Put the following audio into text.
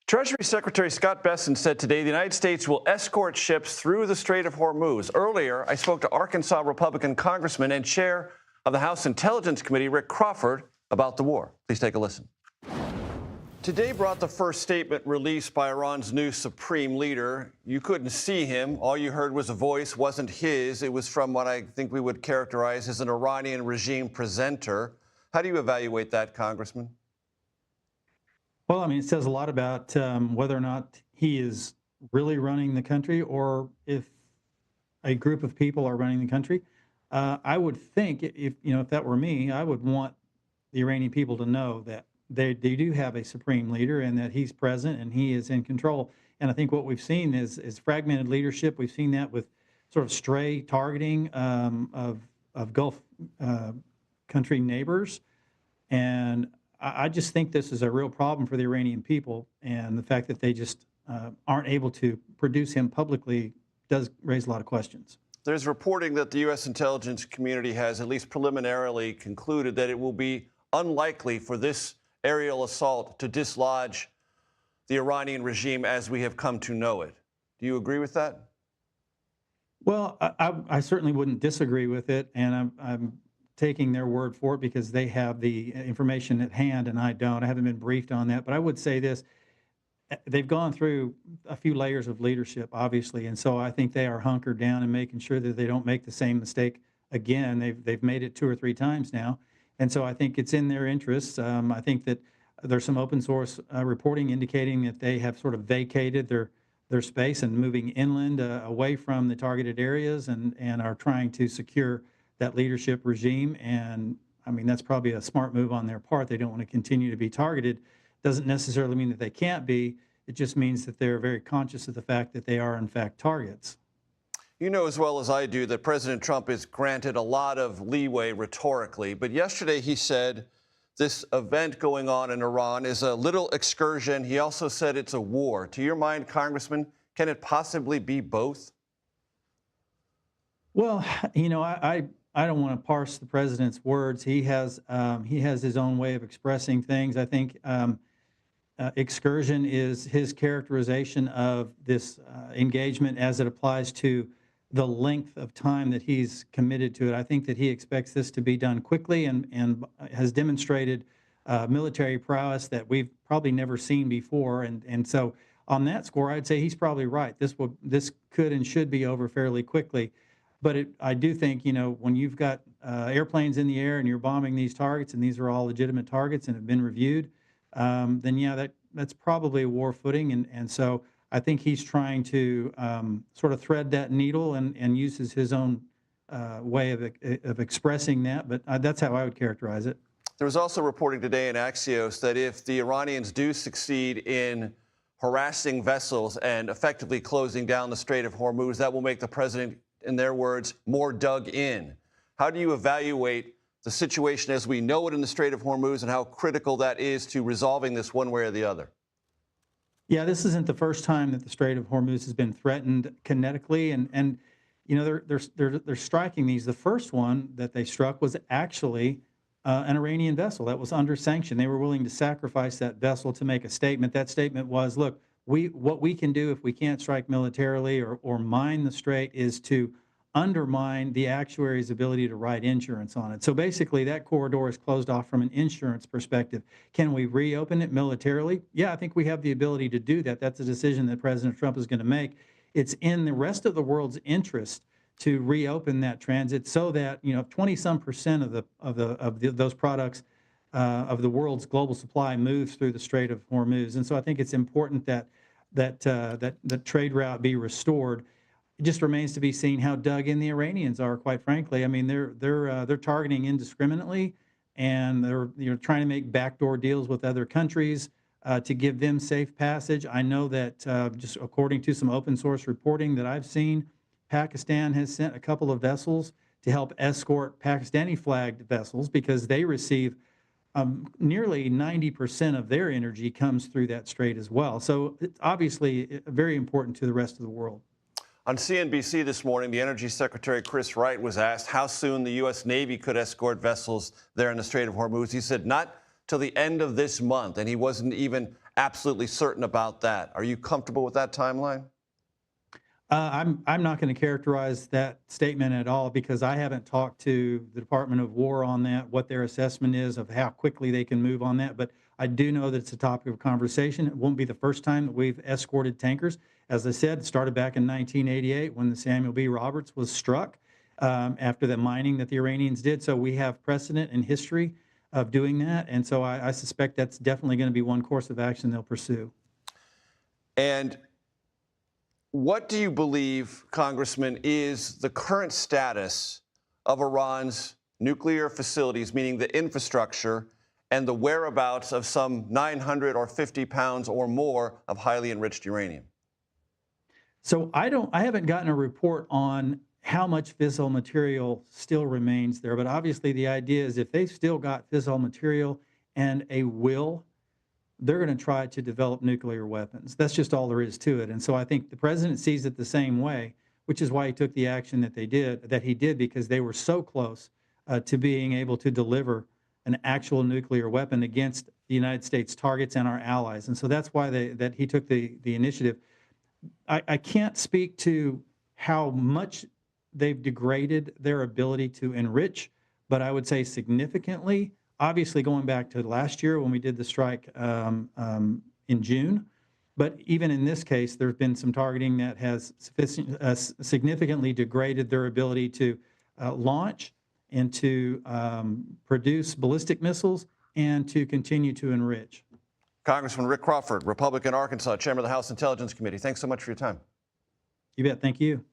Treasury Secretary Scott Bessent said today the United States will escort ships through the Strait of Hormuz. Earlier, I spoke to Arkansas Republican Congressman and Chair of the House Intelligence Committee, Rick Crawford, about the war. Please take a listen. Today brought the first statement released by Iran's new supreme leader. You couldn't see him. All you heard was a voice, wasn't his. It was from what I think we would characterize as an Iranian regime presenter. How do you evaluate that, Congressman? Well, I mean, it says a lot about whether or not he is really running the country or if a group of people are running the country. I would think if that were me, I would want the Iranian people to know that they do have a supreme leader and that he's present and he is in control. And I think what we've seen is fragmented leadership. We've seen that with sort of stray targeting of Gulf country neighbors. And I just think this is a real problem for the Iranian people, and the fact that they just aren't able to produce him publicly does raise a lot of questions. There's reporting that the U.S. intelligence community has at least preliminarily concluded that it will be unlikely for this aerial assault to dislodge the Iranian regime as we have come to know it. Do you agree with that? Well, I certainly wouldn't disagree with it, and I'm taking their word for it because they have the information at hand and I don't. I haven't been briefed on that, but I would say this. They've gone through a few layers of leadership, obviously, and so I think they are hunkered down and making sure that they don't make the same mistake again. They've made it 2 or 3 times now, and so I think it's in their interests. I think that there's some open source reporting indicating that they have sort of vacated their space and moving inland away from the targeted areas and are trying to secure that leadership regime. And I mean, that's probably a smart move on their part. They don't want to continue to be targeted. Doesn't necessarily mean that they can't be. It just means that they're very conscious of the fact that they are in fact targets. You know as well as I do that President Trump is granted a lot of leeway rhetorically, but yesterday he said this event going on in Iran is a little excursion. He also said it's a war. To your mind, Congressman, can it possibly be both? Well, I don't want to parse the president's words. He has his own way of expressing things. I think excursion is his characterization of this engagement as it applies to the length of time that he's committed to it. I think that he expects this to be done quickly and has demonstrated military prowess that we've probably never seen before. And so on that score, I'd say he's probably right. This could and should be over fairly quickly. But I do think, when you've got airplanes in the air and you're bombing these targets, and these are all legitimate targets and have been reviewed, then yeah, that's probably a war footing. And so I think he's trying to sort of thread that needle and uses his own way of expressing that. But that's how I would characterize it. There was also reporting today in Axios that if the Iranians do succeed in harassing vessels and effectively closing down the Strait of Hormuz, that will make the president, in their words, more dug in. How do you evaluate the situation as we know it in the Strait of Hormuz and how critical that is to resolving this one way or the other? Yeah, this isn't the first time that the Strait of Hormuz has been threatened kinetically, and they're striking these. The first one that they struck was actually an Iranian vessel that was under sanction. They were willing to sacrifice that vessel to make a statement. That statement was, look, what we can do if we can't strike militarily or mine the strait is to undermine the actuary's ability to write insurance on it. So basically, that corridor is closed off from an insurance perspective. Can we reopen it militarily? Yeah, I think we have the ability to do that. That's a decision that President Trump is going to make. It's in the rest of the world's interest to reopen that transit so that 20-some% of those products of the world's global supply moves through the Strait of Hormuz. And so I think it's important that the trade route be restored. It just remains to be seen how dug in the Iranians are, quite frankly. I mean, they're targeting indiscriminately, and they're trying to make backdoor deals with other countries to give them safe passage. I know that just according to some open source reporting that I've seen, Pakistan has sent a couple of vessels to help escort Pakistani flagged vessels because they receive nearly 90% of their energy comes through that strait as well. So it's obviously very important to the rest of the world. On CNBC this morning, the Energy Secretary Chris Wright was asked how soon the U.S. Navy could escort vessels there in the Strait of Hormuz. He said not till the end of this month, and he wasn't even absolutely certain about that. Are you comfortable with that timeline? I'm not going to characterize that statement at all because I haven't talked to the Department of War on that, what their assessment is of how quickly they can move on that. But I do know that it's a topic of conversation. It won't be the first time that we've escorted tankers. As I said, it started back in 1988 when the Samuel B. Roberts was struck after the mining that the Iranians did. So we have precedent and history of doing that. And so I suspect that's definitely going to be one course of action they'll pursue. And what do you believe, Congressman, is the current status of Iran's nuclear facilities, meaning the infrastructure and the whereabouts of some 950 pounds or more of highly enriched uranium? So I haven't gotten a report on how much fissile material still remains there, but obviously the idea is if they've still got fissile material and a will, they're going to try to develop nuclear weapons. That's just all there is to it. And so I think the president sees it the same way, which is why he took the action that he did, because they were so close to being able to deliver an actual nuclear weapon against the United States targets and our allies. And so that's why that he took the initiative. I can't speak to how much they've degraded their ability to enrich, but I would say significantly. Obviously, going back to last year when we did the strike in June, but even in this case, there's been some targeting that has significantly degraded their ability to launch and to produce ballistic missiles and to continue to enrich. Congressman Rick Crawford, Republican, Arkansas, Chairman of the House Intelligence Committee. Thanks so much for your time. You bet. Thank you.